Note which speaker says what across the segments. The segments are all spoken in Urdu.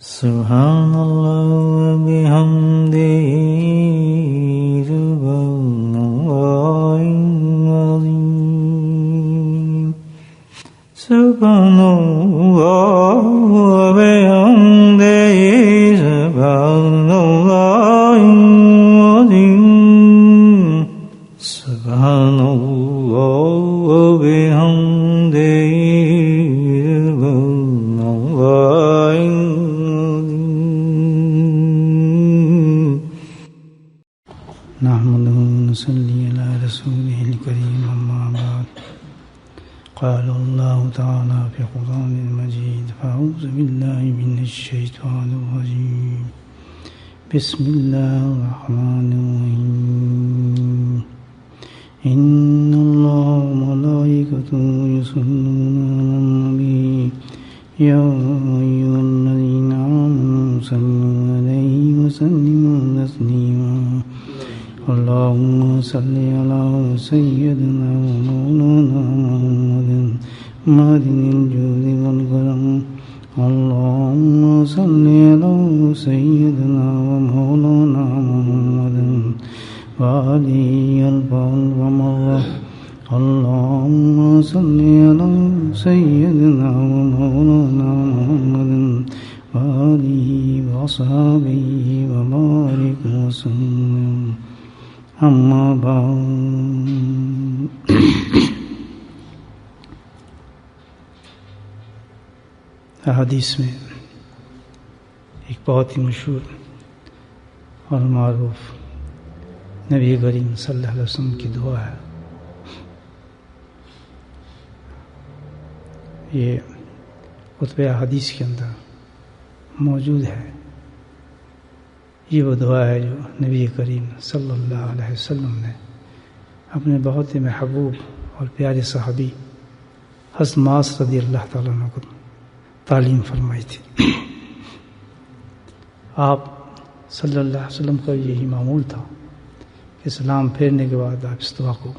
Speaker 1: سبحان اللہ وبحمدہ سبحان اللہ العظیم سبحان اللہ وبحمدہ سبحان اللہ العظیم سبحان اللہ وبحمدہ
Speaker 2: صلی علی رسولہ الکریم اما بعد قال اللہ تعالی فی القرآن المجید فاعوذ باللہ من الشیطان الرجیم بسم اللہ الرحمن الرحیم ان اللہ وملائکتہ یصلون علی النبی یا ایھا الذین آمنوا صلوا علیہ وسلموا تسلیما اللهم صل على سيدنا ومولانا محمد معدن الجود والكرم اللهم صل على سيدنا ومولانا محمد وآله ألف مرة اللهم صل على سيدنا ومولانا محمد وآله وأصحابه وبارك وسلم اما بعد حدیث میں ایک بہت ہی مشہور اور معروف نبی کریم صلی اللہ علیہ وسلم کی دعا ہے. یہ خطبہ حدیث کے اندر موجود ہے. یہ وہ دعا ہے جو نبی کریم صلی اللہ علیہ وسلم نے اپنے بہت ہی محبوب اور پیارے صحابی حضرت معاذ رضی اللہ تعالیٰ عنہ کو تعلیم فرمائی تھی. آپ صلی اللہ علیہ وسلم کا یہی معمول تھا کہ سلام پھیرنے کے بعد آپ اس دعا کو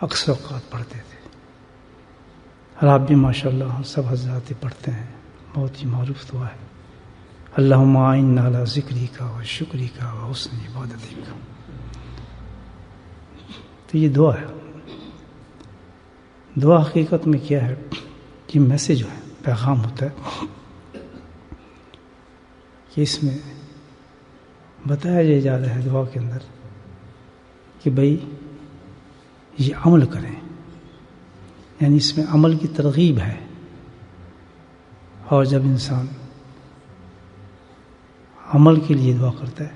Speaker 2: اکثر اوقات پڑھتے تھے. اور آپ بھی ماشاءاللہ سب حضرات پڑھتے ہیں. بہت ہی معروف دعا ہے. اللہم اعنا علی ذکرک و شکرک و حسن عبادتک. تو یہ دعا ہے. دعا حقیقت میں کیا ہے؟ یہ میسج ہے، پیغام ہوتا ہے کہ اس میں بتایا جا رہا ہے دعا کے اندر کہ بھئی یہ عمل کریں، یعنی اس میں عمل کی ترغیب ہے. اور جب انسان عمل کے لیے دعا کرتا ہے،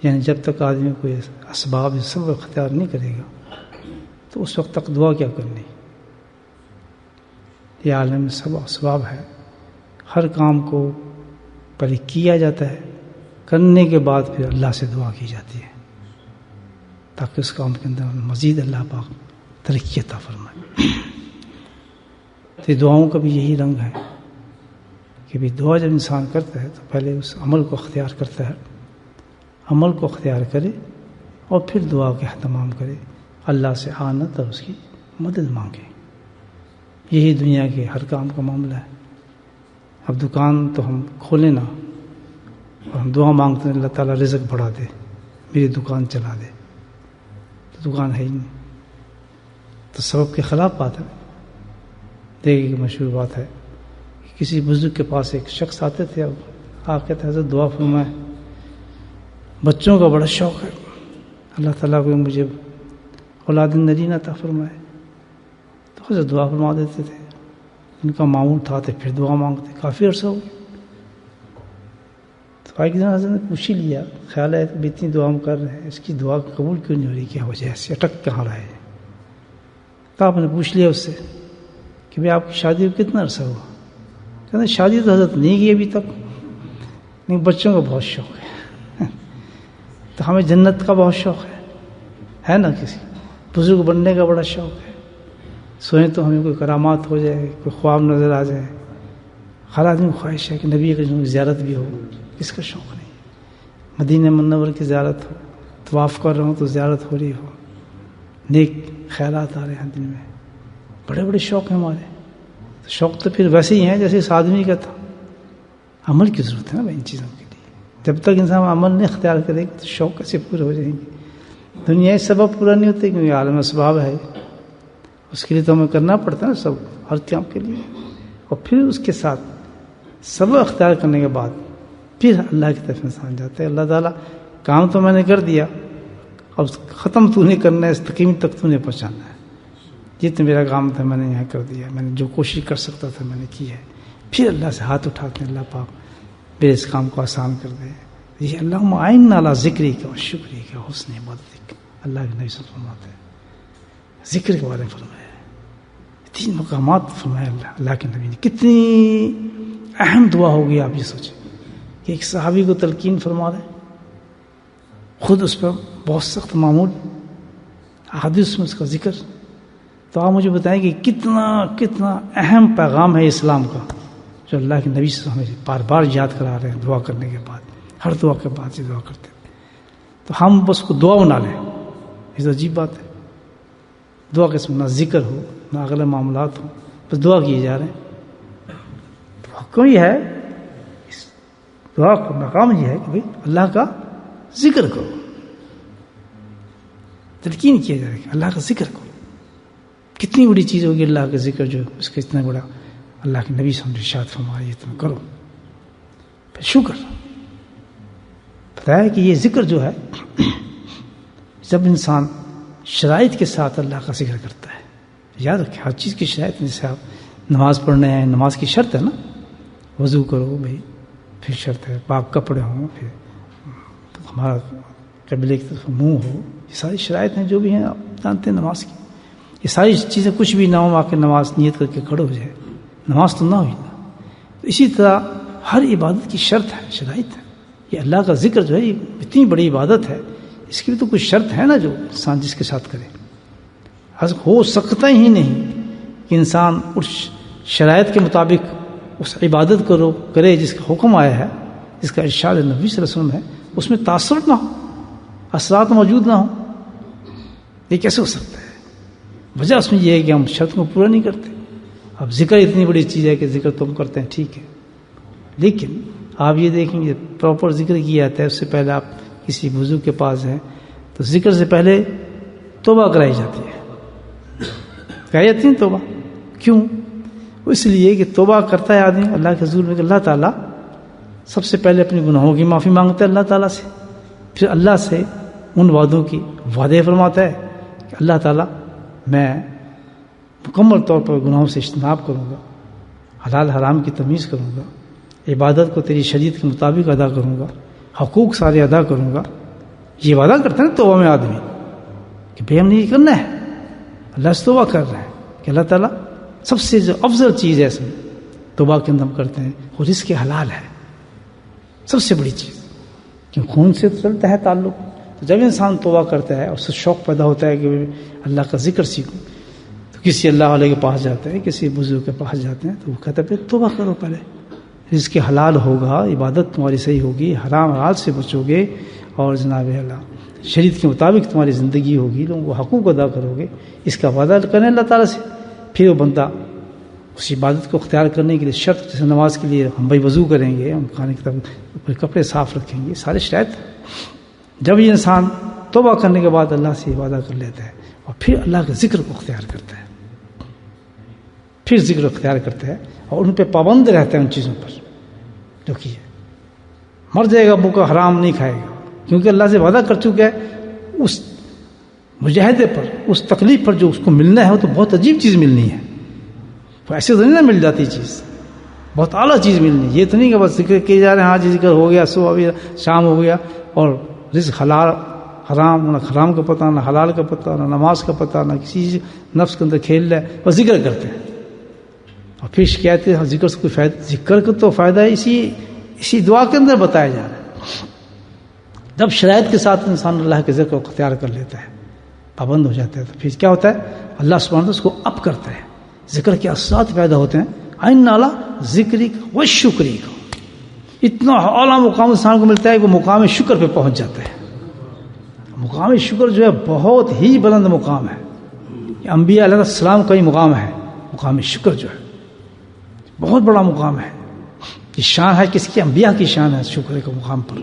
Speaker 2: یعنی جب تک آدمی کوئی اسباب سب اختیار نہیں کرے گا تو اس وقت تک دعا کیا کرنی. یہ عالم سب اسباب ہے. ہر کام کو پہلے کیا جاتا ہے، کرنے کے بعد پھر اللہ سے دعا کی جاتی ہے تاکہ اس کام کے اندر مزید اللہ پاک ترقی عطا فرمائے. تو دعاؤں کا بھی یہی رنگ ہے کہ بھی دعا جب انسان کرتا ہے تو پہلے اس عمل کو اختیار کرتا ہے، عمل کو اختیار کرے اور پھر دعا کا اہتمام کرے، اللہ سے اعانت اور اس کی مدد مانگے. یہی دنیا کے ہر کام کا معاملہ ہے. اب دکان تو ہم کھولیں نا اور ہم دعا مانگتے ہیں اللہ تعالیٰ رزق بڑھا دے، میری دکان چلا دے، تو دکان ہے ہی نہیں. تو سبب کے خلاف بات ہے. دیکھیے کہ مشہور بات ہے، کسی بزرگ کے پاس ایک شخص آتے تھے، اب آ کے حضرت دعا فرمائے، بچوں کا بڑا شوق ہے، اللہ تعالیٰ کو مجھے اولاد نرین عطا فرمائے. تو حضرت دعا فرما دیتے تھے. ان کا معمول تھا تو پھر دعا مانگتے. کافی عرصہ ہو گیا تو ایک دن حضرت نے پوچھ ہی لیا، خیال ہے کہ اتنی دعا ہم کر رہے ہیں، اس کی دعا قبول کیوں نہیں ہو رہی، کیا وجہ سے اٹک کہاں رہے. تو آپ نے پوچھ لیا اس سے کہ بھئی آپ کی شادی کو کتنا عرصہ ہوا؟ کہتے ہیں شادی تو حضرت نہیں کی ابھی تک، لیکن بچوں کا بہت شوق ہے. تو ہمیں جنت کا بہت شوق ہے نا، کسی بزرگ بننے کا بڑا شوق ہے. سوئیں تو ہمیں کوئی کرامات ہو جائے، کوئی خواب نظر آ جائے. ہر آدمی کو خواہش ہے کہ نبی کی زیارت بھی ہو. کس کا شوق نہیں؟ مدینہ منور کی زیارت ہو، طواف کر رہا ہوں تو زیارت ہو رہی ہو، نیک خیالات آ رہے ہیں دل میں. بڑے بڑے شوق ہیں ہمارے. شوق تو پھر ویسے ہی ہیں جیسے اس آدمی کا تھا. عمل کی ضرورت ہے نا بھائی ان چیزوں کے لیے. جب تک انسان عمل نہیں اختیار کرے گا تو شوق کیسے پورے ہو جائیں گے؟ دنیا سبب پورا نہیں ہوتے کیونکہ عالم اسباب ہے، اس کے لیے تو ہمیں کرنا پڑتا ہے سب ہر کام کے لیے. اور پھر اس کے ساتھ سبب اختیار کرنے کے بعد پھر اللہ کی طرف انسان جاتا ہے. اللہ تعالیٰ کام تو میں نے کر دیا، اب ختم تو نہیں کرنا ہے، اس تقیم تک تو نہیں پہنچانا ہے. یہ تو میرا کام تھا، میں نے یہاں کر دیا، میں نے جو کوشش کر سکتا تھا میں نے کی ہے. پھر اللہ سے ہاتھ اٹھاتے ہیں اللہ پاک میرے اس کام کو آسان کر دے. یہ اللہم اعنا علی ذکری کا اور شکری کا حسن عبادت. اللہ کے نبی صلی اللہ علیہ وسلم فرماتے ہیں ذکر کے بارے میں فرمایا 3 مقامات فرمایا اللہ کے نبی نے. کتنی اہم دعا ہوگی آپ یہ سوچیں کہ ایک صحابی کو تلقین فرما دیں، خود اس پر بہت سخت معمول احادیث میں اس کا ذکر. تو آپ مجھے بتائیں کہ کتنا اہم پیغام ہے اسلام کا جو اللہ کے نبی سے ہمیں بار بار یاد کرا رہے ہیں دعا کرنے کے بعد. ہر دعا کے بعد یہ دعا کرتے ہیں تو ہم بس کو دعا بنا لیں، یہ تو عجیب بات ہے. دعا کے نہ ذکر ہو نہ اگلے معاملات ہوں، بس دعا کیے جا رہے ہیں. حکم یہ ہے اس دعا کا مقام یہ ہے کہ بھائی اللہ کا ذکر کرو، تلقین کیا جائے کہ اللہ کا ذکر کرو. کتنی بڑی چیز ہوگی اللہ کا ذکر، جو اس کا اتنا بڑا اللہ کے نبی سے ارشاد فرمایا تم کرو. پھر شکر بتایا کہ یہ ذکر جو ہے جب انسان شرائط کے ساتھ اللہ کا ذکر کرتا ہے. یاد رکھیں ہر چیز کی شرائط، جیسے آپ نماز پڑھنے ہیں، نماز کی شرط ہے نا، وضو کرو بھائی، پھر شرط ہے پاک کپڑے ہوں، پھر ہمارا قبلے کی طرف منہ ہو. یہ ساری شرائط ہیں جو بھی ہیں، آپ جانتے ہیں نماز کی. یہ ساری چیزیں کچھ بھی نہ ہو آ کے نماز نیت کر کے کھڑے ہو جائے، نماز تو نہ ہوئی نا. اسی طرح ہر عبادت کی شرط ہے، شرائط ہے. یہ اللہ کا ذکر جو ہے یہ اتنی بڑی عبادت ہے، اس کی بھی تو کچھ شرط ہے نا جو انسان جس کے ساتھ کرے. ہو سکتا ہی نہیں کہ انسان اس شرائط کے مطابق اس عبادت کو کرے جس کا حکم آیا ہے، جس کا ارشاد نبی صلی اللہ علیہ وسلم ہے، اس میں تاثر نہ ہو، اثرات موجود نہ ہو. یہ کیسے ہو سکتا ہے؟ وجہ اس میں یہ ہے کہ ہم شرط کو پورا نہیں کرتے. اب ذکر اتنی بڑی چیز ہے کہ ذکر تم کرتے ہیں ٹھیک ہے، لیکن آپ یہ دیکھیں گے پراپر ذکر کیا جاتا ہے. اس سے پہلے آپ کسی بزرگ کے پاس ہیں تو ذکر سے پہلے توبہ کرائی جاتی ہے. کرائی جاتی ہے توبہ. کیوں؟ اس لیے کہ توبہ کرتا ہے آدمی اللہ کے حضور میں کہ اللہ تعالیٰ سب سے پہلے اپنے گناہوں کی معافی مانگتا ہے اللہ تعالیٰ سے، پھر اللہ سے ان وعدوں کی وعدے فرماتا ہے کہ اللہ تعالیٰ میں مکمل طور پر گناہوں سے اجتناب کروں گا، حلال حرام کی تمیز کروں گا، عبادت کو تیری شریعت کے مطابق ادا کروں گا، حقوق سارے ادا کروں گا. یہ وعدہ کرتے ہیں نا توبہ میں آدمی کہ بھائی ہم نے یہ کرنا ہے. اللہ سے توبہ کر رہے ہیں کہ اللہ تعالیٰ سب سے جو افضل چیز ہے اس میں توبہ کے اندر ہم کرتے ہیں وہ رزق حلال ہے، سب سے بڑی چیز، کہ خون سے چلتا ہے تعلق. تو جب انسان توبہ کرتا ہے اور اس سے شوق پیدا ہوتا ہے کہ اللہ کا ذکر سیکھوں، تو کسی اللہ والے کے پاس جاتے ہیں، کسی بزرگ کے پاس جاتے ہیں تو وہ کہتا ہے پھر توبہ کرو، پہلے رزق حلال ہوگا، عبادت تمہاری صحیح ہوگی، حرام حلال سے بچو گے، اور جناب اللہ شریعت کے مطابق تمہاری زندگی ہوگی، لوگوں کو حقوق ادا کرو گے. اس کا وعدہ کریں اللہ تعالیٰ سے. پھر وہ بندہ اس عبادت کو اختیار کرنے کے لیے شرط، جیسے نماز کے لیے ہم بھائی وضو کریں گے، ہم کھانے کی طرف کپڑے صاف رکھیں گے، سارے شرائط. جب یہ انسان توبہ کرنے کے بعد اللہ سے وعدہ کر لیتا ہے اور پھر اللہ کے ذکر کو اختیار کرتا ہے، پھر ذکر اختیار کرتا ہے اور ان پہ پابند رہتا ہے، ان چیزوں پر جو کہ مر جائے گا بھوکا، حرام نہیں کھائے گا، کیونکہ اللہ سے وعدہ کر چکا ہے. اس مجاہدے پر، اس تکلیف پر جو اس کو ملنا ہے وہ تو بہت عجیب چیز ملنی ہے. ایسے تو نہیں نہ مل جاتی چیز، بہت اعلیٰ چیز ملنی. یہ تو نہیں کہ بس ذکر کیے جا رہے ہیں، ہاں جی ذکر ہو گیا، صبح ہو گیا، شام ہو گیا، اور رزق حلال حرام، نہ حرام کا پتہ، نہ حلال کا پتہ، نہ نماز کا پتہ، نہ کسی نفس کے اندر کھیل رہا ہے، بس ذکر کرتے ہیں. اور پھر شکایت ہے ذکر سے کوئی فائدہ، ذکر کا تو فائدہ ہے اسی دعا کے اندر بتایا جا رہا ہے. جب شرائط کے ساتھ انسان اللہ کے ذکر کو اختیار کر لیتا ہے، پابند ہو جاتا ہے، تو پھر کیا ہوتا ہے؟ اللہ سبحانہ وتعالیٰ اس کو اپ کرتا ہے، ذکر کے اثرات پیدا ہوتے ہیں. عین اعلیٰ ذکری کا و شکری کا، اتنا اعلیٰ مقام انسان کو ملتا ہے کہ وہ مقام شکر پہ پہنچ جاتا ہے. مقام شکر جو ہے بہت ہی بلند مقام ہے. یہ انبیاء علیہ السلام کا ہی مقام ہے. مقام شکر جو ہے بہت بڑا مقام ہے. یہ شان ہے کس کی؟ انبیاء کی شان ہے شکر کے مقام پر.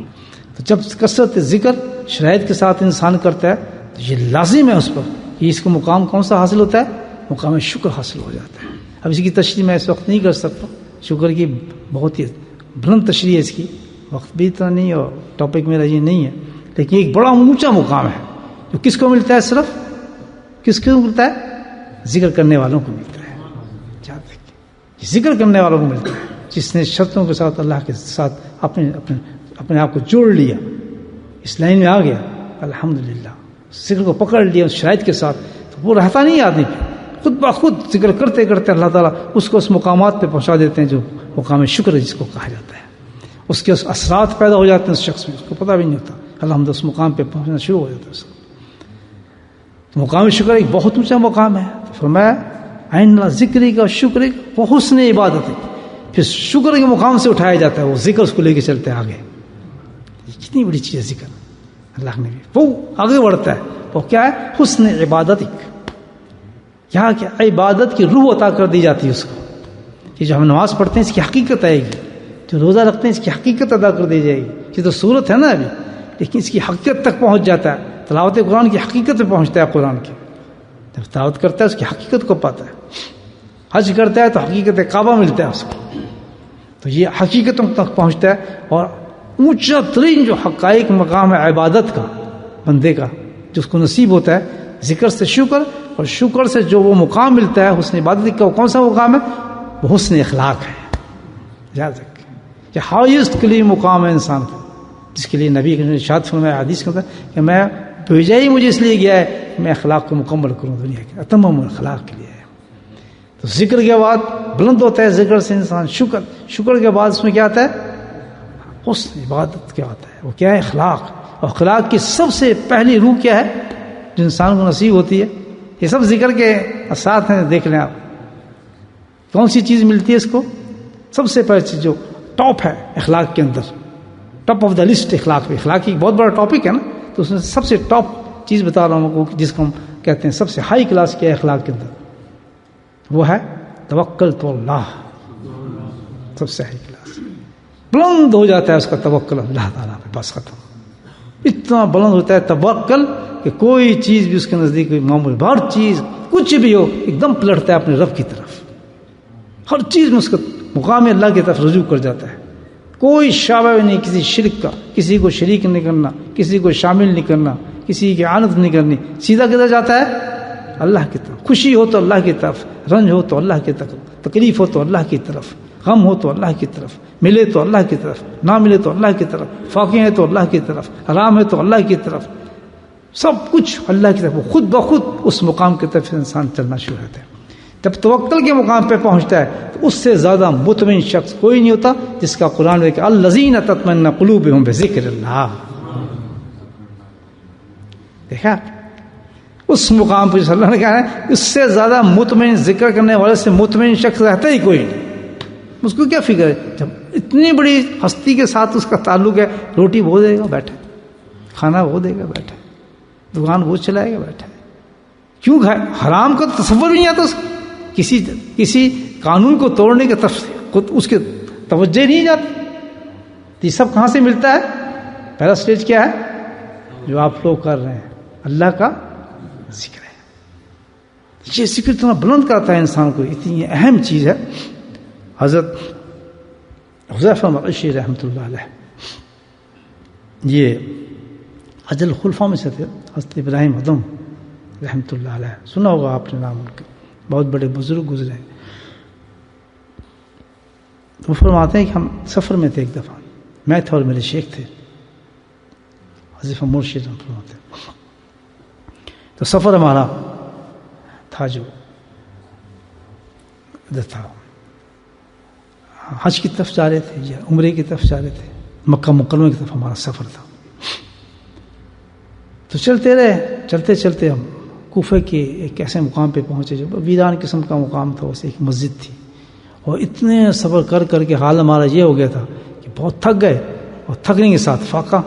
Speaker 2: تو جب کثرت ذکر شرائط کے ساتھ انسان کرتا ہے تو یہ لازم ہے اس پر، یہ اس کو مقام کون سا حاصل ہوتا ہے؟ مقام شکر حاصل ہو جاتا ہے. اب اس کی تشریح میں اس وقت نہیں کر سکتا، شکر کی بہت ہی بلند تشریح ہے اس کی، وقت بھی اتنا نہیں اور ٹاپک میرا یہ نہیں ہے، لیکن ایک بڑا اونچا مقام ہے جو کس کو ملتا ہے؟ صرف کس کو ملتا ہے؟ ذکر کرنے والوں کو ملتا ہے. ذکر کرنے والوں کو ملتا ہے جس نے شرطوں کے ساتھ اللہ کے ساتھ اپنے آپ کو جوڑ لیا، اس لائن میں آ گیا، الحمدللہ ذکر کو پکڑ لیا اس شرائط کے ساتھ، تو وہ رہتا نہیں آدمی پہ، خود بخود ذکر کرتے کرتے اللہ تعالیٰ اس کو اس مقامات پہ پہنچا دیتے ہیں جو مقام شکر ہے جس کو کہا جاتا ہے. اس کے اثرات پیدا ہو جاتے ہیں اس شخص میں، اس کو پتہ بھی نہیں ہوتا، الحمد اس مقام پہ پہنچنا شروع ہو جاتا ہے اس کو. تو مقام شکر ایک بہت اونچا مقام ہے. تو فرمایا عین اللہ ذکری کا شکر وہ حسن عبادت ہے. پھر شکر کے مقام سے اٹھایا جاتا ہے، وہ ذکر اس کو لے کے چلتے ہیں آگے. یہ کتنی بڑی چیز ہے ذکر، اللہ نے بھی وہ آگے بڑھتا ہے. وہ کیا ہے؟ حسن عبادت. یہاں کیا عبادت کی روح عطا کر دی جاتی ہے اس کو. یہ جو ہم نماز پڑھتے ہیں اس کی حقیقت آئے گی، جو روزہ رکھتے ہیں اس کی حقیقت ادا کر دی جائے گی. یہ تو صورت ہے نا ابھی، لیکن اس کی حقیقت تک پہنچ جاتا ہے. تلاوت قرآن کی حقیقت پہ پہنچتا ہے. قرآن کی جب تلاوت کرتا ہے اس کی حقیقت کو پاتا ہے. حج کرتا ہے تو حقیقت کعبہ ملتا ہے اس کو. تو یہ حقیقتوں تک پہنچتا ہے. اور اونچا ترین جو حقائق مقام ہے عبادت کا بندے کا جو اس کو نصیب ہوتا ہے ذکر سے شکر، اور شکر سے جو وہ مقام ملتا ہے حسن عبادت کا، وہ کون سا مقام ہے؟ وہ حسن اخلاق ہے. یاد رکھیں یہ ہائیسٹ کے لیے مقام ہے انسان کا، جس کے لیے نبی نے ارشاد فرمایا حدیث کے اندر کہ میں بھیجا ہی مجھے اس لیے گیا ہے کہ میں اخلاق کو مکمل کروں دنیا کے اتمام اخلاق کے لیے. تو ذکر کے بعد بلند ہوتا ہے ذکر سے انسان شکر کے بعد اس میں کیا آتا ہے؟ حسن عبادت کیا آتا ہے؟ وہ کیا ہے؟ اخلاق. اور اخلاق کی سب سے پہلی روح کیا ہے جو انسان کو نصیب ہوتی ہے؟ یہ سب ذکر کے اثرات ہیں، دیکھ لیں آپ کون سی چیز ملتی ہے اس کو. سب سے پہلی چیز جو ٹاپ ہے اخلاق کے اندر، ٹاپ آف دا لسٹ اخلاق. اخلاق ایک بہت بڑا ٹاپک ہے نا، تو اس میں سب سے ٹاپ چیز بتا رہا ہوں آپ کو جس کو ہم کہتے ہیں سب سے ہائی کلاس کیا ہے اخلاق کے اندر، وہ ہے توکل تو اللہ. سب سے ہائی کلاس بلند ہو جاتا ہے اس کا توکل اللہ تعالیٰ پہ، بس ختم. اتنا بلند ہوتا ہے توکل کہ کوئی چیز بھی اس کے نزدیک معمول ہر چیز کچھ بھی ہو ایک دم پلٹتا ہے اپنے رب کی طرف. ہر چیز میں اس کا مقام اللہ کی طرف رجوع کر جاتا ہے. کوئی شعبہ نہیں کسی شرک کا، کسی کو شریک نہیں کرنا، کسی کو شامل نہیں کرنا، کسی کی عانت نہیں کرنی. سیدھا کدھر جاتا ہے؟ اللہ کی طرف. خوشی ہو تو اللہ کی طرف، رنج ہو تو اللہ کی طرف، تکلیف ہو تو اللہ کی طرف، غم ہو تو اللہ کی طرف، ملے تو اللہ کی طرف، نہ ملے تو اللہ کی طرف، فاقے ہیں تو اللہ کی طرف، حرام ہے تو اللہ کی طرف، سب کچھ اللہ کی طرف. وہ خود بخود اس مقام کی طرف انسان چلنا شروع ہوتا ہے. جب توکل کے مقام پہ پہنچتا ہے تو اس سے زیادہ مطمئن شخص کوئی نہیں ہوتا جس کا قرآن ہے کہ الذین تطمئن قلوبہم بذکر اللہ. دیکھا اس مقام پہ اللہ نے کہا ہے اس سے زیادہ مطمئن ذکر کرنے والے سے مطمئن شخص رہتا ہی کوئی نہیں. اس کو کیا فکر ہے جب اتنی بڑی ہستی کے ساتھ اس کا تعلق ہے. روٹی وہ دے گا بیٹھے، کھانا وہ دے گا بیٹھے، دکان وہ چلائے گا بیٹھے. کیوں کھائے؟ حرام کا تصور بھی نہیں آتا اس کو. کسی قانون کو توڑنے کے اس کے توجہ نہیں جاتی. یہ سب کہاں سے ملتا ہے؟ پہلا سٹیج کیا ہے جو آپ لوگ کر رہے ہیں؟ اللہ کا ذکر ہے. یہ ذکر اتنا بلند کرتا ہے انسان کو، اتنی اہم چیز ہے. حضرت حذیفہ مرعشی رحمۃ اللہ علیہ یہ اجل خلفاء میں سے تھے. حضرت ابراہیم ادم رحمۃ اللہ علیہ سنا ہوگا آپ نے نام ان کا، بہت بڑے بزرگ گزرے. وہ فرماتے ہیں کہ ہم سفر میں تھے ایک دفعہ، میں تھا اور میرے شیخ تھے حذیفہ مرشد فرماتے ہیں. تو سفر ہمارا تھا جو ادھر تھا، حج کی طرف جا رہے تھے یا عمرے کی طرف جا رہے تھے، مکہ مکرمہ کی طرف ہمارا سفر تھا. تو چلتے رہے، چلتے چلتے ہم کوفہ کے ایک ایسے مقام پہ پہنچے جو ویران قسم کا مقام تھا. اسے ایک مسجد تھی، اور اتنے سفر کر کر کے حال ہمارا یہ ہو گیا تھا کہ بہت تھک گئے، اور تھکنے کے ساتھ فاقہ،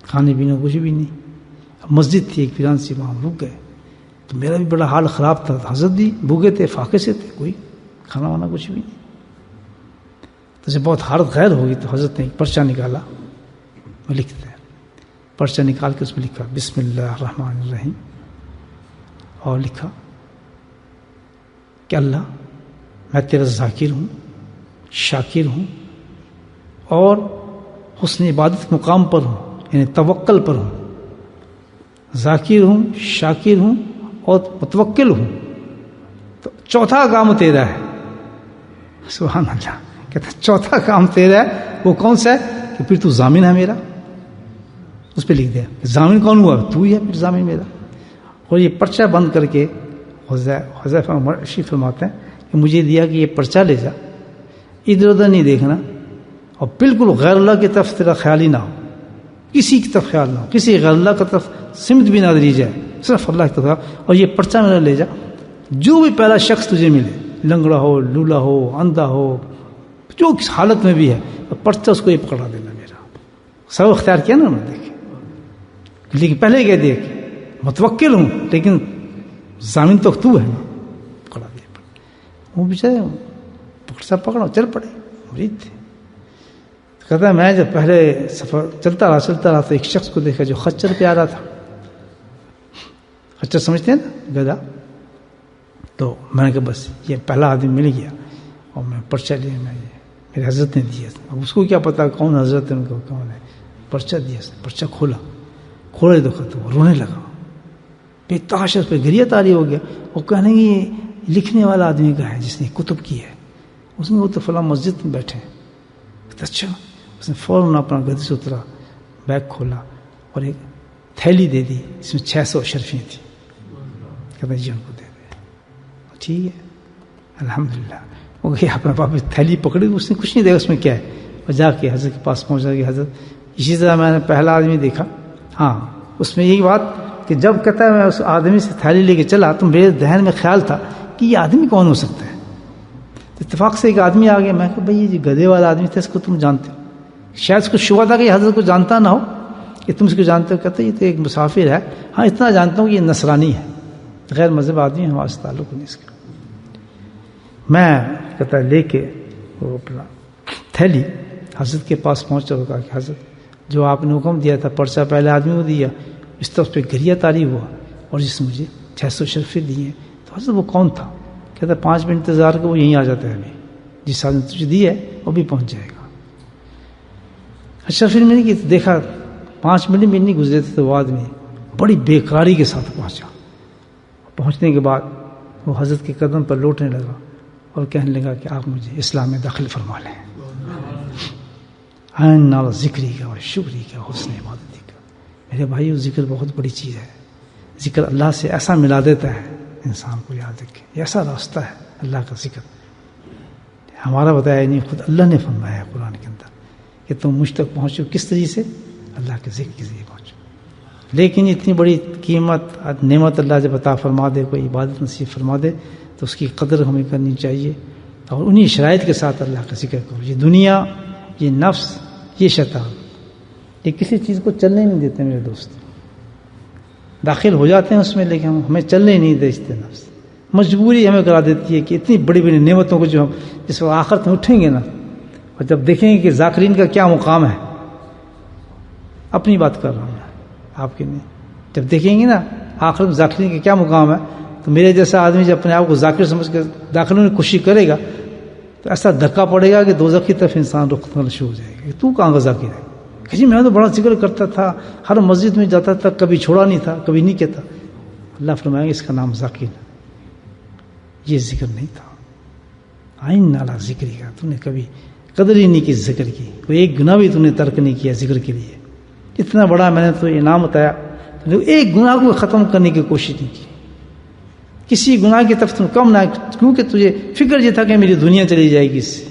Speaker 2: کھانے پینے کچھ بھی نہیں. مسجد تھی ایک ویران سی، وہاں رک گئے. تو میرا بھی بڑا حال خراب تھا، حضرت بھی بھوکے تھے، فاقے سے تھے، کوئی کھانا وانا کچھ بھی نہیں. تو اسے بہت حالت غیر ہوگی تو حضرت نے ایک پرچہ نکالا، وہ لکھتے ہیں، پرچہ نکال کے اس میں لکھا بسم اللہ الرحمن الرحیم، اور لکھا کہ اللہ میں تیرا ذاکر ہوں، شاکر ہوں، اور حسن عبادت مقام پر ہوں، یعنی توکل پر ہوں، ذاکر ہوں، شاکر ہوں اور متوکل ہوں، تو چوتھا کام تیرا ہے۔ سبحان اللہ، کہتا ہے چوتھا کام تیرا ہے، وہ کون سا ہے کہ پھر تو ضامن ہے میرا، اس پہ لکھ دیا ضامن کون ہوا، تو ہی ہے پھر ضامن میرا۔ اور یہ پرچہ بند کر کے حذیفہ مرشی فرماتے ہیں کہ مجھے دیا کہ یہ پرچہ لے جا، ادھر ادھر نہیں دیکھنا، اور بالکل غیر اللہ کی طرف تیرا خیال ہی نہ ہو، کسی کی طرف خیال نہ ہو، کسی غیر اللہ کی طرف سمت بھی نہ دی جائے، صرف اللہ کی طرف۔ اور یہ پرچہ میرا لے جا، جو بھی پہلا شخص تجھے ملے، لنگڑا ہو، لولا ہو، اندھا ہو، جو کس حالت میں بھی ہے، پرچہ اس کو یہ پکڑا دینا میرا۔ سب اختیار کیا نا انہوں نے، دیکھیں، لیکن پہلے کہہ دیا کہ متوکل ہوں لیکن ضامن تو تو ہے نا، پکڑا دیا۔ وہ بیچارے پکڑا چل پڑے، مرید تھے۔ کہتا ہے میں جب پہلے سفر چلتا رہا تو ایک شخص کو دیکھا جو خچر پہ آ رہا تھا، خچر سمجھتے ہیں نا، گدھا، تو میں نے کہا بس یہ پہلا آدمی مل گیا، اور میں پرچہ لیا، میں میرے حضرت نے دیا، اب اس کو کیا پتا کون حضرت ہے، ان کو کون ہے، پرچہ دیا، پرچہ کھولا تو وہ رونے لگا، بے تاش اس پہ گریہ تاری ہو گیا۔ وہ کہنے کی یہ لکھنے والا آدمی کا ہے جس نے کتب کی ہے، اس میں وہ تو فلاں مسجد میں بیٹھے ہیں۔ اچھا، اس نے فوراً اپنا گدی سے اترا، بیگ کھولا اور ایک تھیلی دے دی جس میں 600 اشرفیاں تھیں، کہتا جی ان کو دے دے، ٹھیک ہے الحمدللہ۔ وہ گیا اپنا واپس، تھیلی پکڑی، اس نے کچھ نہیں دیکھا اس میں کیا ہے، اور جا کے حضرت کے پاس پہنچا کہ حضرت اسی طرح میں نے پہلا آدمی دیکھا، ہاں اس میں یہی بات کہ جب کہتا ہے میں اس آدمی سے تھیلی لے کے چلا تو میرے ذہن میں خیال تھا کہ یہ آدمی کون ہو سکتا ہے۔ اتفاق سے ایک آدمی آ گیا، میں کہا بھائی یہ جو گدھے والا آدمی تھا اس کو تم جانتے ہو؟ شاید اس کو شبہ تھا کہ یہ حضرت کو جانتا نہ ہو کہ تم اس کو جانتے ہو۔ کہتے یہ تو ایک مسافر ہے، ہاں اتنا جانتا ہوں کہ یہ نصرانی ہے، غیر مذہب آدمی ہے، ہمارے سے تعلق نہیں اس کا۔ میں کہتا ہے لے کے وہ اپنا تھیلی حضرت کے پاس پہنچا، کہا کہ حضرت جو آپ نے حکم دیا تھا پرچہ پہلے آدمی کو دیا، اس طرف پہ گریہ تاری ہوا، اور جس نے مجھے 600 اشرفیاں دی ہیں، تو حضرت وہ کون تھا؟ کہتا 5 منٹ انتظار کر، وہ یہیں آ جاتا ہے، ابھی جس آدمی تجھے دی ہے وہ بھی پہنچ جائے گا۔ اشرفیاں میں نے کہ دیکھا 5 منٹ بھی نہیں گزرے تھے تو وہ آدمی بڑی بیکاری کے ساتھ پہنچا۔ پہنچنے کے بعد وہ حضرت کے قدم پر لوٹنے لگا اور کہنے لگا کہ آپ مجھے اسلام میں داخل فرما لیں۔ عین نال ذکری کا اور شکری کا، حسن عبادتی کا۔ میرے بھائیو ذکر بہت بڑی چیز ہے، ذکر اللہ سے ایسا ملا دیتا ہے انسان کو، یاد رکھے یہ ایسا راستہ ہے اللہ کا ذکر، ہمارا بتایا نہیں، خود اللہ نے فرمایا ہے قرآن کے اندر کہ تم مجھ تک پہنچو کس طریقے سے، اللہ کے ذکر کے ذریعے پہنچو۔ لیکن اتنی بڑی قیمت نعمت اللہ جب عطا فرما دے، کوئی عبادت نصیب فرما دے، تو اس کی قدر ہمیں کرنی چاہیے، اور انہی شرائط کے ساتھ اللہ کا ذکر کرو۔ یہ دنیا، یہ نفس، یہ شیطان، یہ کسی چیز کو چلنے نہیں دیتے میرے دوست، داخل ہو جاتے ہیں اس میں لیکن ہمیں چلنے نہیں دیتے۔ نفس مجبوری ہمیں کرا دیتی ہے کہ اتنی بڑی بڑی نعمتوں کو جو ہم جس وقت آخرت میں اٹھیں گے نا، اور جب دیکھیں گے کہ ذاکرین کا کیا مقام ہے، اپنی بات کر رہا ہوں میں، آپ کے نہیں، جب دیکھیں گے نا آخرت میں ذاکرین کا کیا مقام ہے، تو میرے جیسا آدمی جب اپنے آپ کو ذاکر سمجھ کے داخل ہونے کی کوشش کرے گا تو ایسا دھکا پڑے گا کہ دوزخ کی طرف انسان رخ کرنا شروع ہو جائے گا کہ تو کہاں کا ذاکر ہے، کہ جی میں تو بڑا ذکر کرتا تھا، ہر مسجد میں جاتا تھا، کبھی چھوڑا نہیں تھا، کبھی نہیں کہتا۔ اللہ فرمائے گا اس کا نام ذاکر ہے، یہ ذکر نہیں تھا، آئین نالا ذکری کا، تو نے کبھی قدر ہی نہیں کی ذکر کی، کوئی ایک گناہ بھی تو نے ترک نہیں کیا ذکر کے لیے۔ اتنا بڑا میں نے تو انعام بتایا، ایک گناہ کو ختم کرنے کی کوشش نہیں کی، کسی گناہ کی طرف تم کم نہ، کیونکہ تجھے فکر یہ تھا کہ میری دنیا چلی جائے گی، اس سے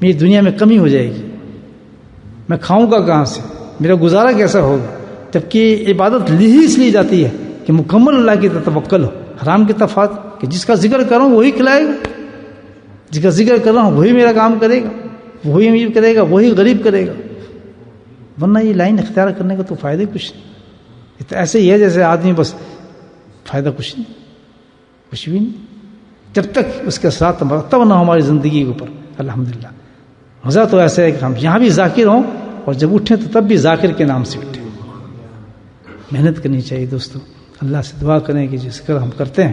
Speaker 2: میری دنیا میں کمی ہو جائے گی، میں کھاؤں گا کہاں سے، میرا گزارا کیسا ہوگا، جبکہ عبادت اس لیے جاتی ہے کہ مکمل اللہ کی طرف توکل ہو، حرام کی طرف کہ جس کا ذکر کروں وہی کھلائے گا، جس کا ذکر کر رہا ہوں وہی میرا کام کرے گا، وہی امیر کرے گا، وہی غریب کرے گا، ورنہ یہ لائن اختیار کرنے کا تو فائدہ کچھ نہیں۔ یہ تو ایسے ہی ہے جیسے آدمی بس فائدہ کچھ نہیں، کچھ بھی نہیں، جب تک اس کے ساتھ مرتب نہ ہماری زندگی کے اوپر الحمدللہ۔ مزہ تو ایسا ہے کہ ہم یہاں بھی ذاکر ہوں اور جب اٹھیں تو تب بھی ذاکر کے نام سے اٹھیں. محنت کرنی چاہیے دوستو. اللہ سے دعا کریں کہ جس کا ہم کرتے ہیں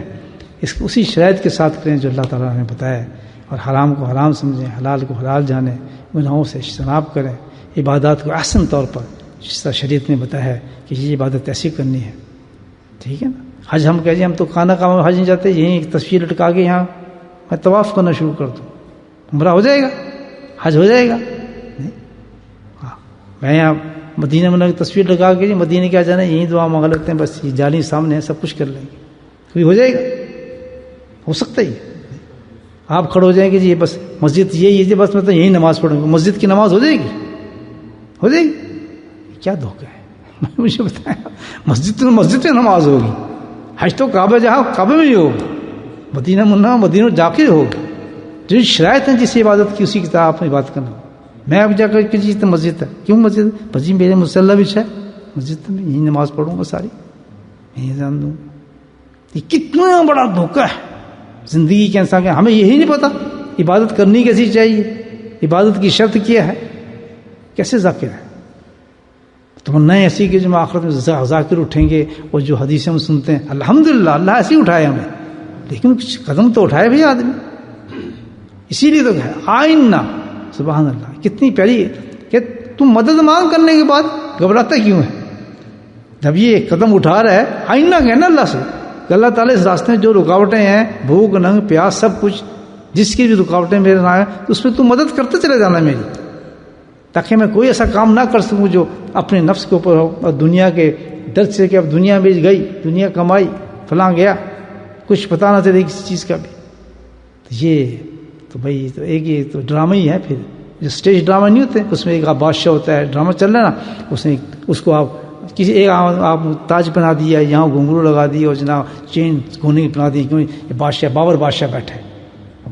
Speaker 2: اس کو اسی شرائط کے ساتھ کریں جو اللہ تعالیٰ نے بتایا ہے, اور حرام کو حرام سمجھیں, حلال کو حلال جانیں, گناہوں سے اجتناب کریں, عبادات کو احسن طور پر جس طرح شریعت نے بتایا ہے کہ یہ عبادت ایسی کرنی ہے. ٹھیک ہے نا. حج ہم کہہ جی ہم تو کھانا کھانا حج نہیں جاتے, یہیں ایک تصویر لٹکا کے یہاں میں طواف کرنا شروع کر دوں, عمرہ ہو جائے گا, حج ہو جائے گا؟ نہیں. ہاں میں یہاں مدینہ میں کی تصویر لگا کے جی مدینہ کیا جانا ہے, یہیں دعا مانگ لیتے ہیں, بس یہ جالی سامنے ہے, سب کچھ کر لیں گے, کوئی ہو جائے گا؟ ہو سکتا ہی. آپ کھڑے ہو جائیں گے جی بس مسجد یہی ہے, بس میں تو یہی نماز پڑھوں گا, مسجد کی نماز ہو جائے گی؟ ہو جائے گی؟ کیا دھوکہ ہے, مجھے بتایا. مسجد میں نماز ہوگی, حج تو کعبہ جہاں کعبے میں ہی ہوگا, مدینہ منا مدینہ جا کے ہوگی. جو شرائط ہیں جس عبادت کی اسی کی طرح آپ نے عبادت کرنا. میں اب جا کر کے جی تو مسجد ہے, کیوں مسجد؟ بس جی میرے مصلی بھی ہے مسجد میں, یہی نماز پڑھوں گا ساری, یہی جان دوں. یہ کتنا بڑا دھوکہ ہے زندگی کے انسان کے. ہمیں یہی نہیں پتا عبادت کرنی کیسی چاہیے, عبادت کی شرط کیا ہے, کیسے ذاکر ہے. تو نئے ایسی کہ جو آخرت میں ذاکر اٹھیں گے, اور جو حدیثیں ہم سنتے ہیں الحمدللہ اللہ ایسے ہی اٹھائے ہمیں, لیکن کچھ قدم تو اٹھائے بھی آدمی. اسی لیے تو ہے آئینہ. سبحان اللہ, کتنی پیاری کہ تم مدد مانگ کرنے کے بعد گھبراتا کیوں ہے؟ جب یہ قدم اٹھا رہا ہے آئینہ کہنا اللہ سے کہ اللہ تعالیٰ اس راستے میں جو رکاوٹیں ہیں, بھوک ننگ پیاس سب کچھ, جس کی بھی رکاوٹیں میرے نہ آئے اس میں تم مدد کرتے چلے جانا میری, تاکہ میں کوئی ایسا کام نہ کر سکوں جو اپنے نفس کے اوپر ہو, اور دنیا کے درد سے کہ اب دنیا میں گئی, دنیا کمائی, فلاں گیا, کچھ پتہ نہ چلے کسی چیز کا بھی. یہ تو بھائی تو ایک یہ تو ڈرامہ ہی ہے. پھر جو اسٹیج ڈرامہ نہیں ہوتے اس میں ایک آپ بادشاہ ہوتا ہے, ڈرامہ چل رہا ہے نا, اس نے اس کو آپ کسی ایک آپ تاج بنا دیا, یہاں گھنگرو لگا دی, اور جناب چین گھونے کی بنا دی, کیوں یہ بادشاہ بابر بادشاہ بیٹھے,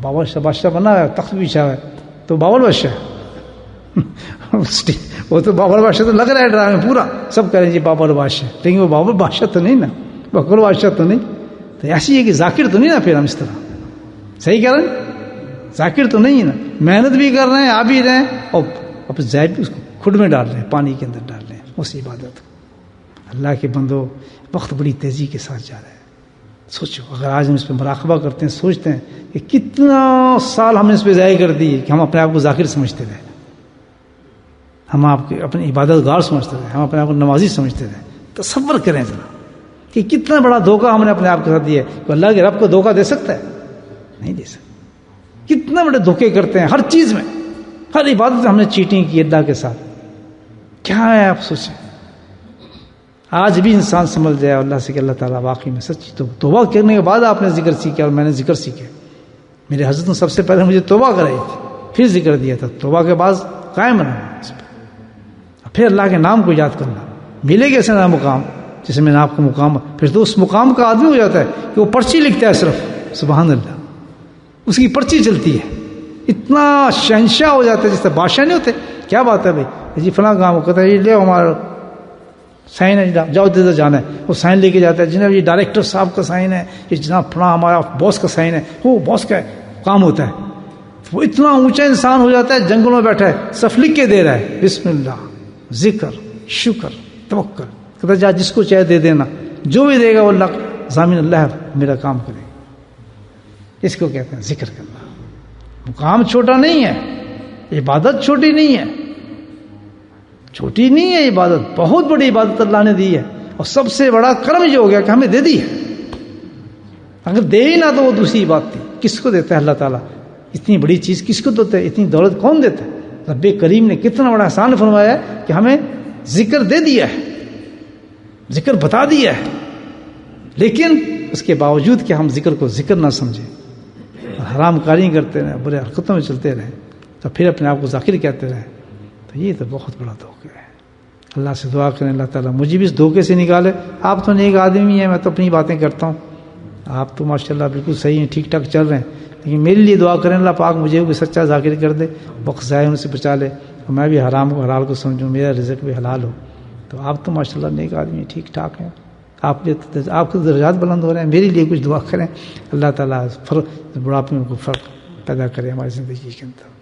Speaker 2: بادشاہ بنا ہے, تخت بچھا ہے, تو بابر بادشاہ وہ تو بابر بادشاہ تو لگ رہا ہے ڈرامے پورا, سب کہہ رہے ہیں جی بابر بادشاہ, لیکن وہ بابر بادشاہ تو نہیں نا, بکر بادشاہ تو نہیں. تو ایسی ہے کہ ذاکر تو نہیں نا پھر ہم اس طرح, صحیح کہہ رہے ہیں, ذاکر تو نہیں ہے نا. محنت بھی کر رہے ہیں, آ بھی رہے ہیں, اور اپنے زائد بھی اس کو کھڈ میں ڈال رہے ہیں, پانی کے اندر ڈال رہے ہیں اس عبادت کو. اللہ کے بندو وقت بڑی تیزی کے ساتھ جا رہا ہے. سوچو اگر آج ہم اس پہ مراقبہ کرتے ہیں, سوچتے ہیں کہ کتنا سال ہم نے اس پہ ضائع کر دی کہ ہم اپنے آپ کو ذاکر سمجھتے رہے, ہم آپ کے اپنی عبادت گار سمجھتے رہے, ہم اپنے آپ کو نمازی سمجھتے رہے. تصور کریں ذرا کہ کتنا بڑا دھوکہ ہم نے اپنے آپ کے ساتھ دیا ہے. کہ اللہ کے رب کو دھوکہ دے سکتا ہے؟ نہیں دے سکتا. کتنے بڑے دھوکے کرتے ہیں ہر چیز میں, ہر عبادت میں ہم نے چیٹنگ کی اللہ کے ساتھ. کیا ہے آپ سوچیں. آج بھی انسان سمجھ جائے اللہ سے کہ اللہ تعالیٰ واقعی میں سچی تو توبہ کرنے کے بعد آپ نے ذکر سیکھا, اور میں نے ذکر سیکھے. میرے حضرت نے سب سے پہلے مجھے توبہ کرائی تھی, پھر ذکر دیا تھا. توبہ کے بعد قائم رہنا اس پہ, پھر اللہ کے نام کو یاد کرنا. ملے گا ایسا نام مقام جیسے میں نے آپ کو مقام, پھر تو اس مقام کا آدمی ہو جاتا ہے کہ وہ پرچی لکھتا ہے صرف. سبحان اللہ, اس کی پرچی چلتی ہے. اتنا شہنشاہ ہو جاتا ہے جس طرح بادشاہ نہیں ہوتے. کیا بات ہے بھائی جی فلاں کام کہتا ہے یہ لے ہمارا سائن ہے, جاؤ دے جانا ہے. وہ سائن لے کے جاتا ہے, جناب یہ ڈائریکٹر صاحب کا سائن ہے, یہ جناب فلاں ہمارا باس کا سائن ہے. وہ باس کا کام ہوتا ہے. وہ اتنا اونچا انسان ہو جاتا ہے, جنگل میں بیٹھا ہے, صرف لکھ کے دے رہا ہے بسم اللہ ذکر شکر توکل. کہتا جا جس کو چاہے دے دینا, جو بھی دے گا وہ اللہ ضامن اللہ میرا کام کرے. اس کو کہتے ہیں ذکر کرنا. مقام چھوٹا نہیں ہے, عبادت چھوٹی نہیں ہے, چھوٹی نہیں ہے عبادت, بہت بڑی عبادت اللہ نے دی ہے. اور سب سے بڑا کرم یہ ہو گیا کہ ہمیں دے دی ہے. اگر دے ہی نہ تو وہ دوسری بات تھی. کس کو دیتا ہے اللہ تعالیٰ اتنی بڑی چیز؟ کس کو دیتا ہے اتنی دولت؟ کون دیتا ہے؟ رب کریم نے کتنا بڑا احسان فرمایا ہے کہ ہمیں ذکر دے دیا ہے, ذکر بتا دیا ہے. لیکن اس کے باوجود کہ ہم ذکر کو ذکر نہ سمجھیں, حرام کاری کرتے رہے, برے حرکتوں میں چلتے رہے, تو پھر اپنے آپ کو ذاکر کہتے رہے, تو یہ تو بہت بڑا دھوکہ ہے. اللہ سے دعا کریں اللہ تعالیٰ مجھے بھی اس دھوکے سے نکالے. آپ تو نیک آدمی ہیں, میں تو اپنی باتیں کرتا ہوں, آپ تو ماشاءاللہ بالکل صحیح ہیں, ٹھیک ٹھاک چل رہے ہیں, لیکن میرے لیے دعا کریں اللہ پاک مجھے بھی سچا ذاکر کر دے, وقت ضائع سے بچا لے, اور میں بھی حرام کو حلال کو سمجھوں, میرا رزق بھی حلال ہو. تو آپ تو ماشاءاللہ نیک آدمی ہیں, ٹھیک ٹھاک ہیں, آپ کے درجات بلند ہو رہے ہیں. میرے لیے کچھ دعا کریں اللہ تعالیٰ بڑھاپے میں کوئی فرق پیدا کرے ہماری زندگی کے اندر.